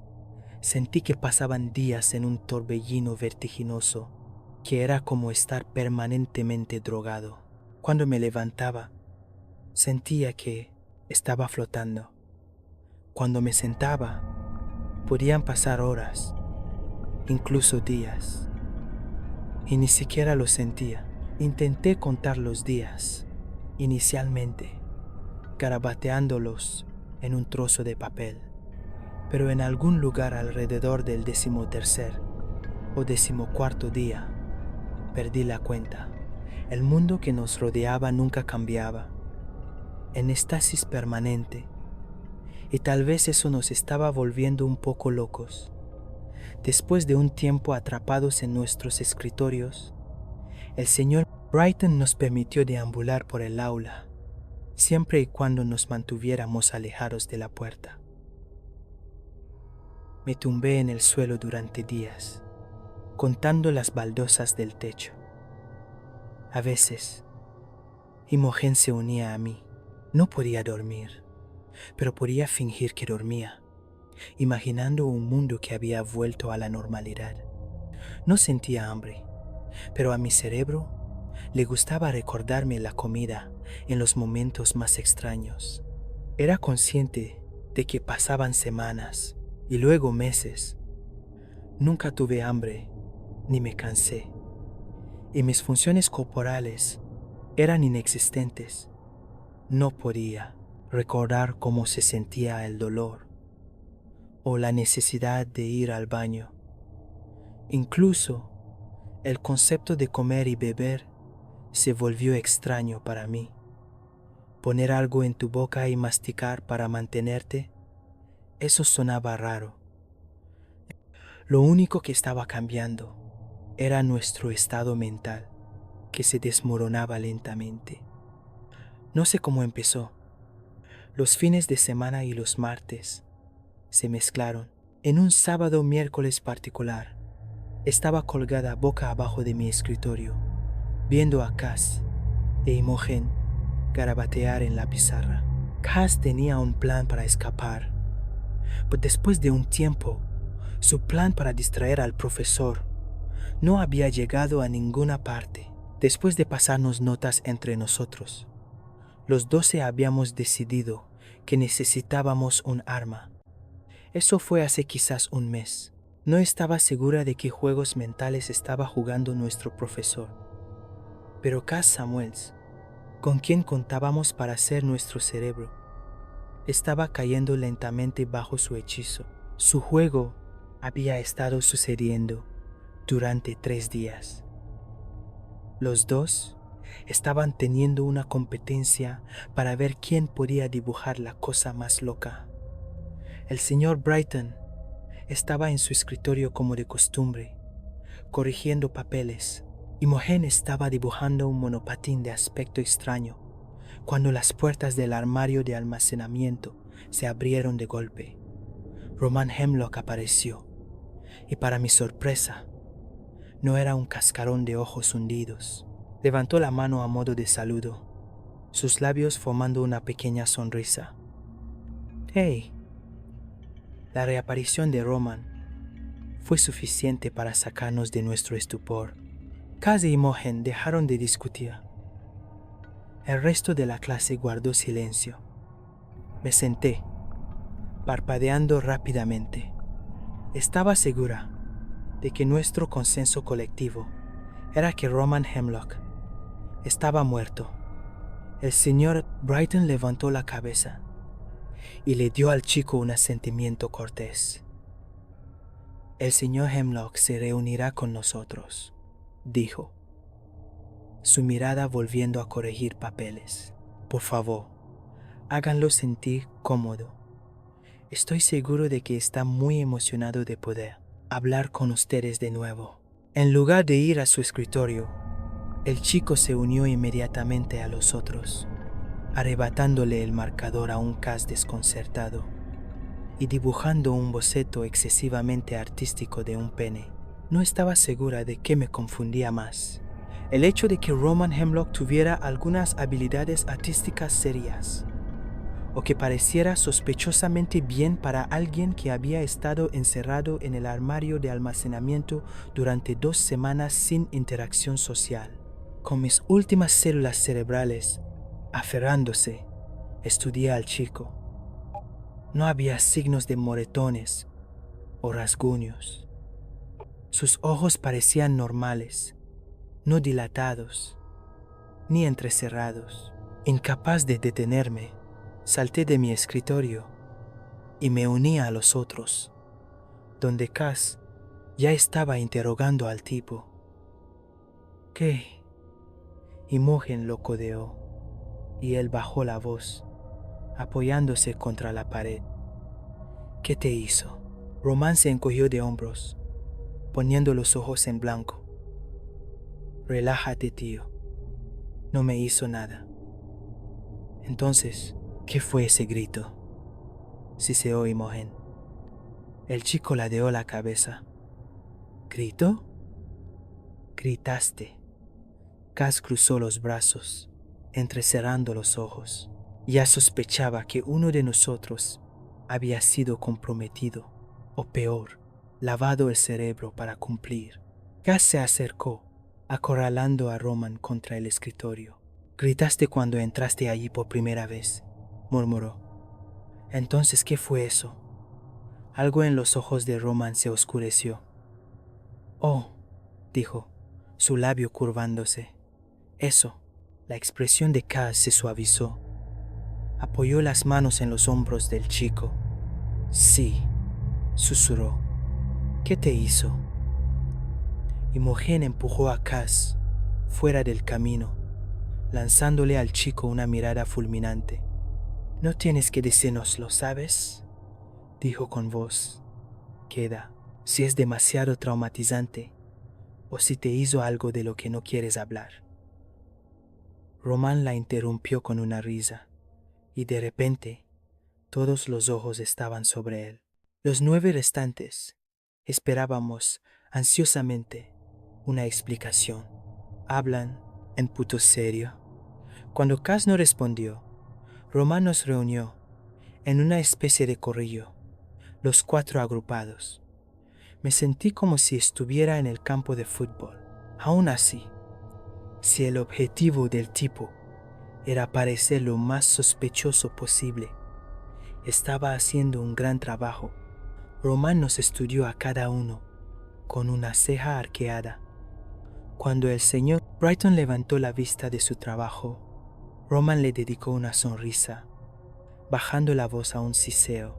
sentí que pasaban días en un torbellino vertiginoso, que era como estar permanentemente drogado. Cuando me levantaba, sentía que estaba flotando. Cuando me sentaba, podían pasar horas, incluso días, y ni siquiera lo sentía. Intenté contar los días, inicialmente, garabateándolos en un trozo de papel, pero en algún lugar alrededor del 13º o 14º día, perdí la cuenta. El mundo que nos rodeaba nunca cambiaba, en estasis permanente, y tal vez eso nos estaba volviendo un poco locos. Después de un tiempo atrapados en nuestros escritorios, el señor Brighton nos permitió deambular por el aula, siempre y cuando nos mantuviéramos alejados de la puerta. Me tumbé en el suelo durante días, contando las baldosas del techo. A veces, Imogen se unía a mí. No podía dormir, pero podía fingir que dormía, imaginando un mundo que había vuelto a la normalidad. No sentía hambre, pero a mi cerebro le gustaba recordarme la comida en los momentos más extraños. Era consciente de que pasaban semanas y luego meses. Nunca tuve hambre ni me cansé, y mis funciones corporales eran inexistentes. No podía recordar cómo se sentía el dolor o la necesidad de ir al baño. Incluso el concepto de comer y beber se volvió extraño para mí. Poner algo en tu boca y masticar para mantenerte, eso sonaba raro. Lo único que estaba cambiando era nuestro estado mental, que se desmoronaba lentamente. No sé cómo empezó. Los fines de semana y los martes se mezclaron. En un sábado miércoles particular, estaba colgada boca abajo de mi escritorio, viendo a Cass e Imogen garabatear en la pizarra. Cass tenía un plan para escapar, pero después de un tiempo, su plan para distraer al profesor no había llegado a ninguna parte. Después de pasarnos notas entre nosotros, los 12 habíamos decidido que necesitábamos un arma. Eso fue hace quizás un mes. No estaba segura de qué juegos mentales estaba jugando nuestro profesor. Pero Cass Samuels, con quien contábamos para ser nuestro cerebro, estaba cayendo lentamente bajo su hechizo. Su juego había estado sucediendo durante 3 días. Los dos estaban teniendo una competencia para ver quién podía dibujar la cosa más loca. El señor Brighton estaba en su escritorio como de costumbre, corrigiendo papeles. Imogen estaba dibujando un monopatín de aspecto extraño, cuando las puertas del armario de almacenamiento se abrieron de golpe. Roman Hemlock apareció, y para mi sorpresa, no era un cascarón de ojos hundidos. Levantó la mano a modo de saludo, sus labios formando una pequeña sonrisa. «Hey». La reaparición de Roman fue suficiente para sacarnos de nuestro estupor. Cass y Imogen dejaron de discutir. El resto de la clase guardó silencio. Me senté, parpadeando rápidamente. Estaba segura de que nuestro consenso colectivo era que Roman Hemlock estaba muerto. El señor Brighton levantó la cabeza y le dio al chico un asentimiento cortés. «El señor Hemlock se reunirá con nosotros», dijo, su mirada volviendo a corregir papeles. «Por favor, háganlo sentir cómodo. Estoy seguro de que está muy emocionado de poder hablar con ustedes de nuevo». En lugar de ir a su escritorio, el chico se unió inmediatamente a los otros, arrebatándole el marcador a un Cass desconcertado y dibujando un boceto excesivamente artístico de un pene. No estaba segura de qué me confundía más: el hecho de que Roman Hemlock tuviera algunas habilidades artísticas serias, o que pareciera sospechosamente bien para alguien que había estado encerrado en el armario de almacenamiento durante 2 semanas sin interacción social. Con mis últimas células cerebrales aferrándose, estudié al chico. No había signos de moretones o rasguños. Sus ojos parecían normales, no dilatados, ni entrecerrados. Incapaz de detenerme, salté de mi escritorio y me uní a los otros, donde Cass ya estaba interrogando al tipo. «¿Qué?» Imogen lo codeó y él bajó la voz, apoyándose contra la pared. «¿Qué te hizo?» Roman se encogió de hombros, poniendo los ojos en blanco. «Relájate, tío. No me hizo nada». «Entonces, ¿qué fue ese grito?», siseó Imogen. El chico ladeó la cabeza. «¿Grito?» «Gritaste». Cass cruzó los brazos, entrecerrando los ojos. Ya sospechaba que uno de nosotros había sido comprometido, o peor, lavado el cerebro para cumplir. Cass se acercó, acorralando a Roman contra el escritorio. «Gritaste cuando entraste allí por primera vez», murmuró. «Entonces, ¿qué fue eso?» Algo en los ojos de Roman se oscureció. «Oh», dijo, su labio curvándose. «Eso». La expresión de Cass se suavizó. Apoyó las manos en los hombros del chico. Sí, susurró. ¿Qué te hizo? Imogen empujó a Kaz fuera del camino, lanzándole al chico una mirada fulminante. No tienes que decírnoslo, ¿sabes? Dijo con voz queda, si es demasiado traumatizante o si te hizo algo de lo que no quieres hablar. Román la interrumpió con una risa, y de repente todos los ojos estaban sobre él. Los 9 restantes esperábamos ansiosamente una explicación. ¿Hablan en puto serio? Cuando Kaz no respondió, Román nos reunió en una especie de corrillo, los 4 agrupados. Me sentí como si estuviera en el campo de fútbol. Aún así, si el objetivo del tipo era parecer lo más sospechoso posible, estaba haciendo un gran trabajo. Román nos estudió a cada uno con una ceja arqueada. Cuando el señor Brighton levantó la vista de su trabajo, Román le dedicó una sonrisa, bajando la voz a un siseo.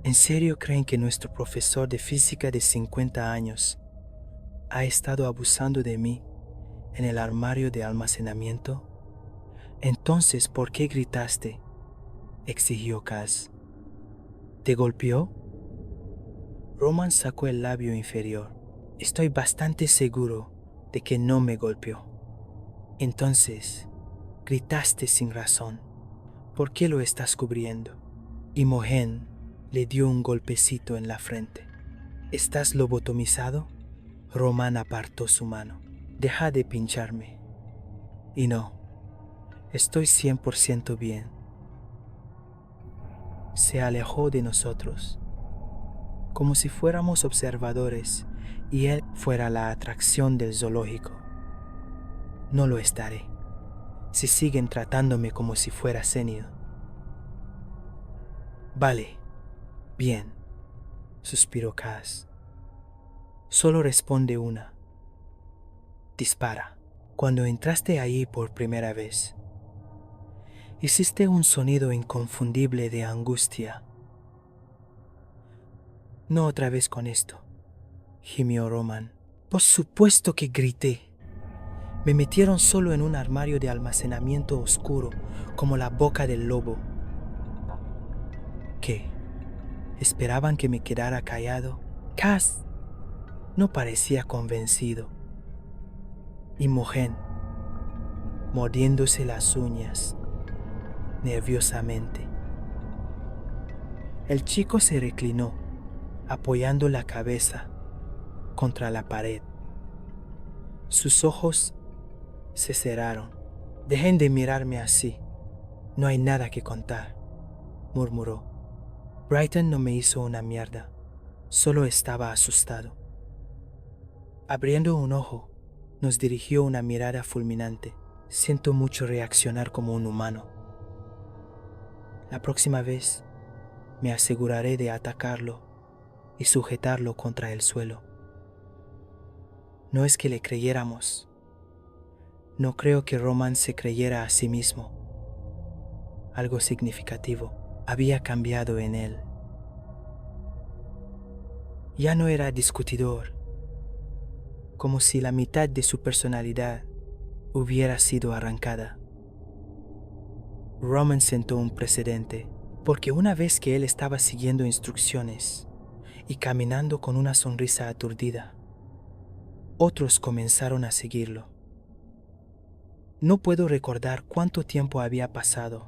¿En serio creen que nuestro profesor de física de 50 años ha estado abusando de mí en el armario de almacenamiento? Entonces, ¿por qué gritaste?, exigió Kaz. ¿Te golpeó? Román sacó el labio inferior. Estoy bastante seguro de que no me golpeó. Entonces, gritaste sin razón. ¿Por qué lo estás cubriendo? Imogen le dio un golpecito en la frente. ¿Estás lobotomizado? Román apartó su mano. Deja de pincharme. Y no, estoy 100% bien. Se alejó de nosotros, como si fuéramos observadores y él fuera la atracción del zoológico. No lo estaré, si siguen tratándome como si fuera senior. Vale, bien, suspiró Kaz. Solo responde una. Dispara. Cuando entraste allí por primera vez, hiciste un sonido inconfundible de angustia. No otra vez con esto, gimió Román. Por supuesto que grité. Me metieron solo en un armario de almacenamiento oscuro, como la boca del lobo. ¿Qué? ¿Esperaban que me quedara callado? Kaz no parecía convencido. Imogen, mordiéndose las uñas nerviosamente. El chico se reclinó, apoyando la cabeza contra la pared. Sus ojos se cerraron. Dejen de mirarme así. No hay nada que contar, murmuró. Brighton no me hizo una mierda. Solo estaba asustado. Abriendo un ojo, nos dirigió una mirada fulminante. Siento mucho reaccionar como un humano. La próxima vez me aseguraré de atacarlo y sujetarlo contra el suelo. No es que le creyéramos. No creo que Román se creyera a sí mismo. Algo significativo había cambiado en él. Ya no era discutidor, como si la mitad de su personalidad hubiera sido arrancada. Román sentó un precedente, porque una vez que él estaba siguiendo instrucciones y caminando con una sonrisa aturdida, otros comenzaron a seguirlo. No puedo recordar cuánto tiempo había pasado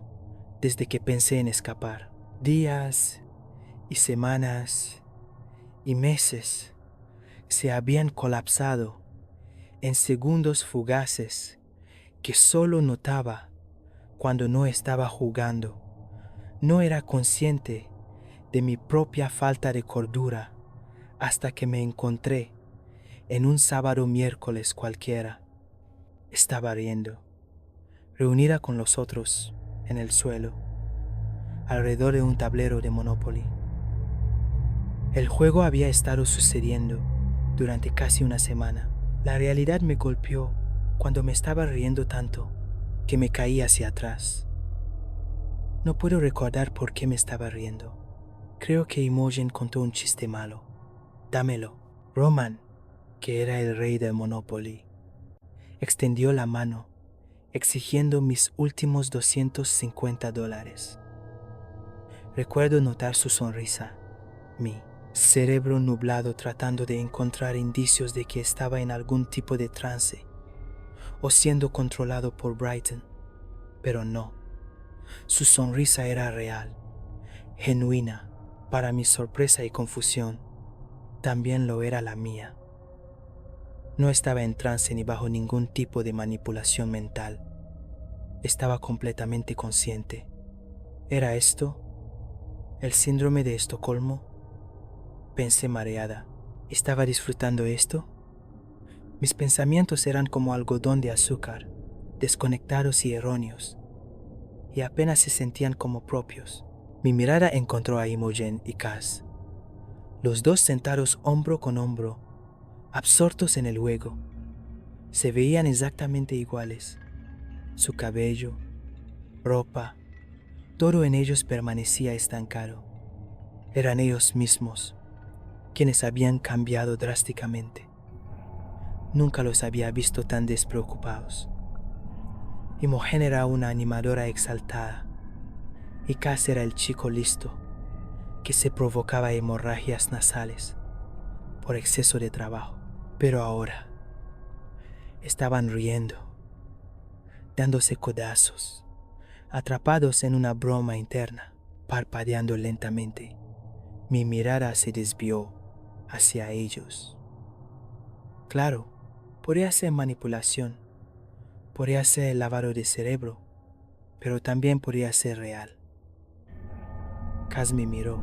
desde que pensé en escapar. Días y semanas y meses se habían colapsado en segundos fugaces que solo notaba cuando no estaba jugando. No era consciente de mi propia falta de cordura hasta que me encontré en un sábado miércoles cualquiera. Estaba riendo, reunida con los otros en el suelo, alrededor de un tablero de Monopoly. El juego había estado sucediendo durante casi una semana. La realidad me golpeó cuando me estaba riendo tanto que me caí hacia atrás. No puedo recordar por qué me estaba riendo. Creo que Imogen contó un chiste malo. Dámelo. Roman, que era el rey del Monopoly, extendió la mano, exigiendo mis últimos $250. Recuerdo notar su sonrisa, mi cerebro nublado tratando de encontrar indicios de que estaba en algún tipo de trance o siendo controlado por Brighton, pero no. Su sonrisa era real, genuina. Para mi sorpresa y confusión, también lo era la mía. No estaba en trance ni bajo ningún tipo de manipulación mental. Estaba completamente consciente. ¿Era esto el síndrome de Estocolmo? Pensé mareada. ¿Estaba disfrutando esto? Mis pensamientos eran como algodón de azúcar, desconectados y erróneos, y apenas se sentían como propios. Mi mirada encontró a Imogen y Cass, los dos sentados hombro con hombro, absortos en el juego. Se veían exactamente iguales. Su cabello, ropa, todo en ellos permanecía estancado. Eran ellos mismos, quienes habían cambiado drásticamente. Nunca los había visto tan despreocupados. Imogen era una animadora exaltada, y Cass era el chico listo, que se provocaba hemorragias nasales por exceso de trabajo. Pero ahora estaban riendo, dándose codazos, atrapados en una broma interna, parpadeando lentamente. Mi mirada se desvió hacia ellos. Claro, podría ser manipulación, podría ser lavado de cerebro, pero también podría ser real. Cass me miró,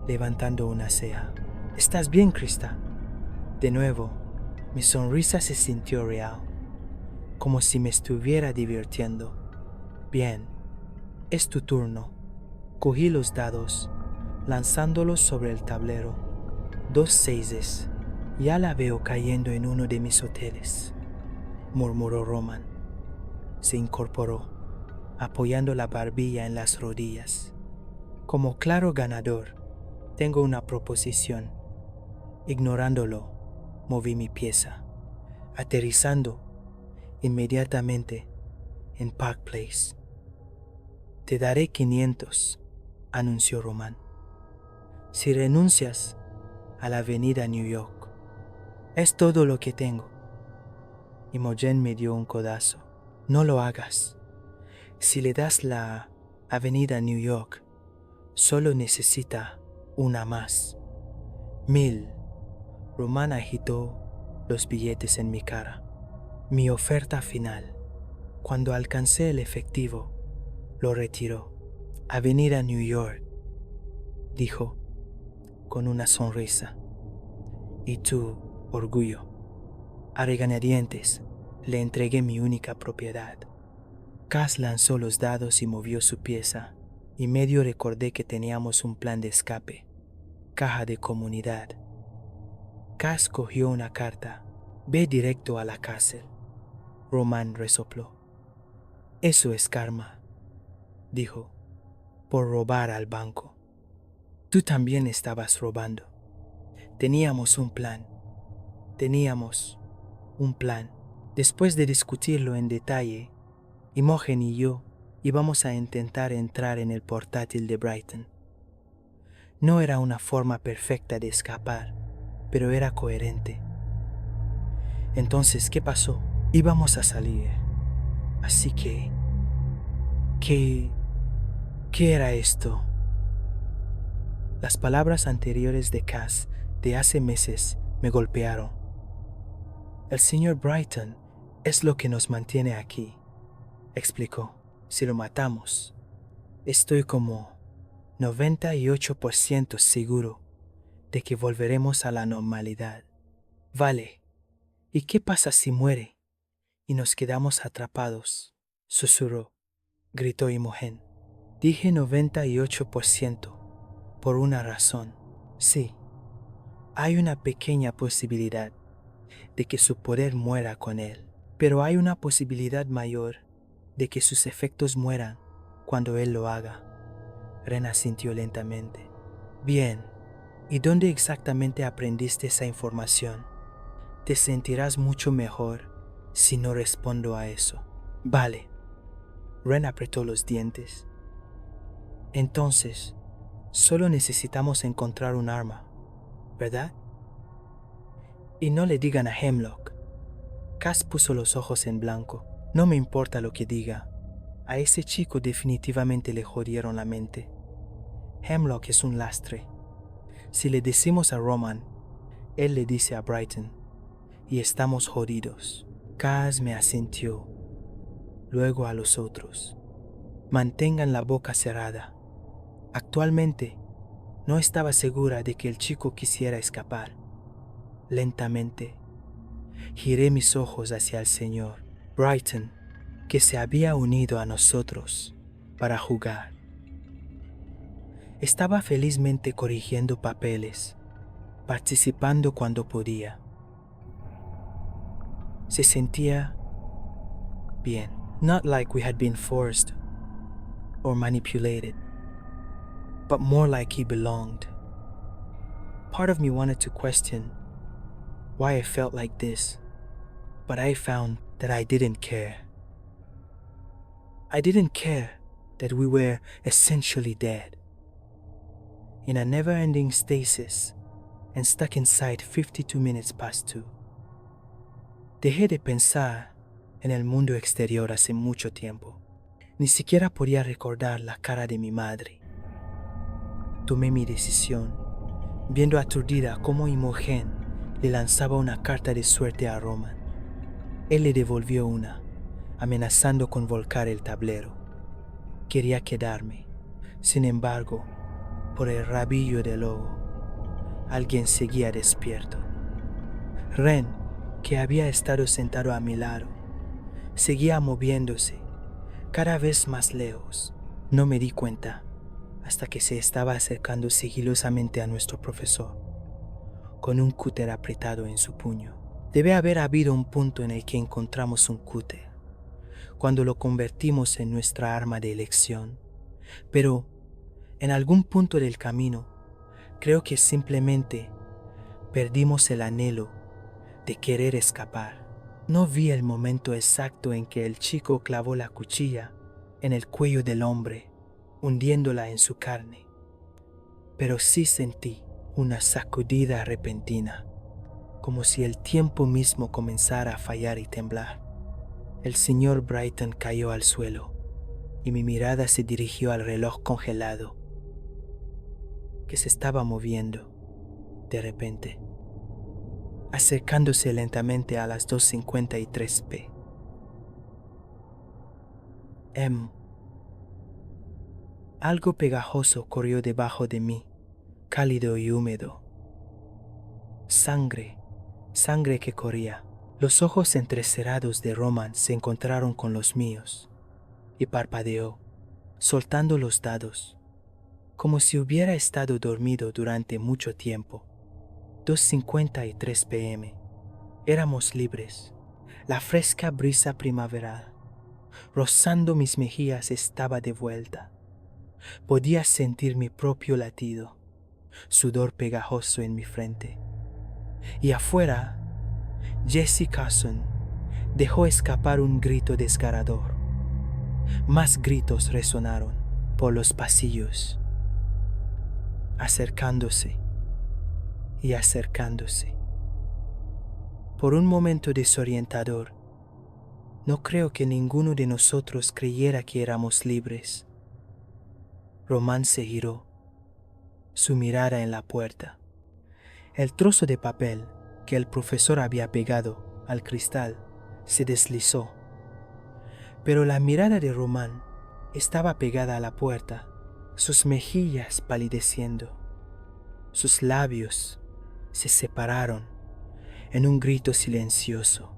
levantando una ceja. ¿Estás bien, Krista? De nuevo, mi sonrisa se sintió real, como si me estuviera divirtiendo. Bien, es tu turno. Cogí los dados, lanzándolos sobre el tablero. 2 seises. Ya la veo cayendo en uno de mis hoteles, murmuró Roman. Se incorporó, apoyando la barbilla en las rodillas. Como claro ganador, tengo una proposición. Ignorándolo, moví mi pieza, aterrizando inmediatamente en Park Place. Te daré 500, anunció Roman, si renuncias a la avenida New York. Es todo lo que tengo. Imogen me dio un codazo. No lo hagas. Si le das la avenida New York, solo necesita una más. 1000. Roman agitó los billetes en mi cara. Mi oferta final. Cuando alcancé el efectivo, lo retiró. Avenida New York, dijo, con una sonrisa. Y tú, orgullo. A regañadientes, le entregué mi única propiedad. Cass lanzó los dados y movió su pieza, y medio recordé que teníamos un plan de escape. Caja de comunidad. Cass cogió una carta. Ve directo a la cárcel. Roman resopló. Eso es karma, dijo, por robar al banco. Tú también estabas robando. Teníamos un plan. Después de discutirlo en detalle, Imogen y yo íbamos a intentar entrar en el portátil de Brighton. No era una forma perfecta de escapar, pero era coherente. Entonces, ¿qué pasó? Íbamos a salir. Así que... ¿Qué era esto? Las palabras anteriores de Cass de hace meses me golpearon. El señor Brighton es lo que nos mantiene aquí, explicó. Si lo matamos, estoy como 98% seguro de que volveremos a la normalidad. Vale, ¿y qué pasa si muere y nos quedamos atrapados? Susurró, gritó Imogen. Dije 98% por una razón. Sí, hay una pequeña posibilidad de que su poder muera con él, pero hay una posibilidad mayor de que sus efectos mueran cuando él lo haga. Ren asintió lentamente. Bien, ¿y dónde exactamente aprendiste esa información? Te sentirás mucho mejor si no respondo a eso. Vale. Ren apretó los dientes. Entonces, solo necesitamos encontrar un arma, ¿verdad? Y no le digan a Hemlock. Cass puso los ojos en blanco. No me importa lo que diga. A ese chico definitivamente le jodieron la mente. Hemlock es un lastre. Si le decimos a Roman, él le dice a Brighton. Y estamos jodidos. Cass me asintió. Luego a los otros. Mantengan la boca cerrada. Actualmente, no estaba segura de que el chico quisiera escapar. Lentamente, giré mis ojos hacia el señor Brighton, que se había unido a nosotros para jugar. Estaba felizmente corrigiendo papeles, participando cuando podía. Se sentía bien. Not like we had been forced or manipulated, but more like he belonged. Part of me wanted to question why I felt like this, but I found that I didn't care. I didn't care that we were essentially dead, in a never-ending stasis and stuck inside 52 minutes past 2. Dejé de pensar en el mundo exterior hace mucho tiempo. Ni siquiera podía recordar la cara de mi madre. Tomé mi decisión, viendo aturdida cómo Imogen le lanzaba una carta de suerte a Roman. Él le devolvió una, amenazando con volcar el tablero. Quería quedarme. Sin embargo, por el rabillo del ojo, alguien seguía despierto. Ren, que había estado sentado a mi lado, seguía moviéndose, cada vez más lejos. No me di cuenta hasta que se estaba acercando sigilosamente a nuestro profesor, con un cúter apretado en su puño. Debe haber habido un punto en el que encontramos un cúter, cuando lo convertimos en nuestra arma de elección. Pero, en algún punto del camino, creo que simplemente perdimos el anhelo de querer escapar. No vi el momento exacto en que el chico clavó la cuchilla en el cuello del hombre, hundiéndola en su carne, pero sí sentí una sacudida repentina, como si el tiempo mismo comenzara a fallar y temblar. El señor Brighton cayó al suelo y mi mirada se dirigió al reloj congelado, que se estaba moviendo de repente, acercándose lentamente a las 2:53 p. Algo pegajoso corrió debajo de mí, cálido y húmedo. Sangre que corría. Los ojos entrecerrados de Roman se encontraron con los míos y parpadeó, soltando los dados, como si hubiera estado dormido durante mucho tiempo. 2:53 p.m. Éramos libres. La fresca brisa primaveral, rozando mis mejillas, estaba de vuelta. Podía sentir mi propio latido, sudor pegajoso en mi frente. Y afuera, Jesse Carson dejó escapar un grito desgarrador. Más gritos resonaron por los pasillos, acercándose y acercándose. Por un momento desorientador, no creo que ninguno de nosotros creyera que éramos libres. Román se giró, su mirada en la puerta. El trozo de papel que el profesor había pegado al cristal se deslizó, pero la mirada de Román estaba pegada a la puerta, sus mejillas palideciendo. Sus labios se separaron en un grito silencioso.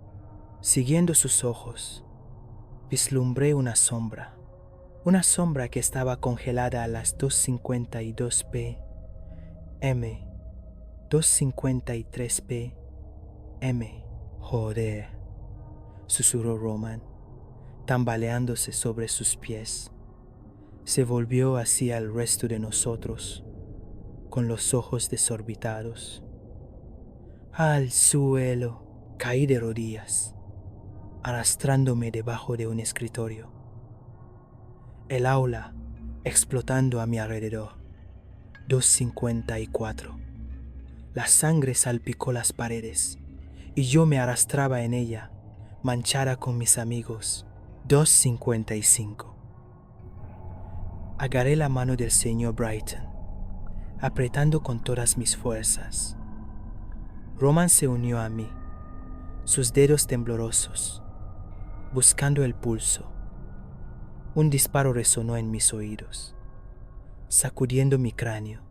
Siguiendo sus ojos, vislumbré una sombra que estaba congelada a las 2:52 p.m. 2:53 p.m. Joder, susurró Roman, tambaleándose sobre sus pies. Se volvió hacia el resto de nosotros, con los ojos desorbitados. Al suelo. Caí de rodillas, arrastrándome debajo de un escritorio. El aula explotando a mi alrededor. 2:54. La sangre salpicó las paredes y yo me arrastraba en ella, manchada con mis amigos. 2:55. Agarré la mano del señor Brighton, apretando con todas mis fuerzas. Roman se unió a mí, sus dedos temblorosos, buscando el pulso. Un disparo resonó en mis oídos, sacudiendo mi cráneo.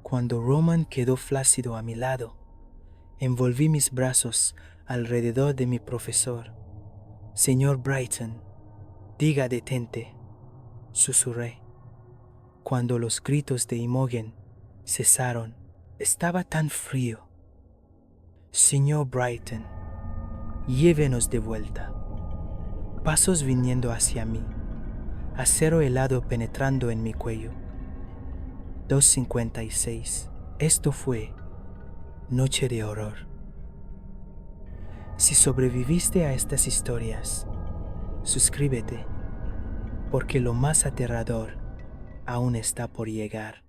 Cuando Roman quedó flácido a mi lado, envolví mis brazos alrededor de mi profesor. Señor Brighton, diga detente, susurré. Cuando los gritos de Imogen cesaron, estaba tan frío. Señor Brighton, llévenos de vuelta. Pasos viniendo hacia mí, acero helado penetrando en mi cuello. 2:56. Esto fue Noche de Horror. Si sobreviviste a estas historias, suscríbete, porque lo más aterrador aún está por llegar.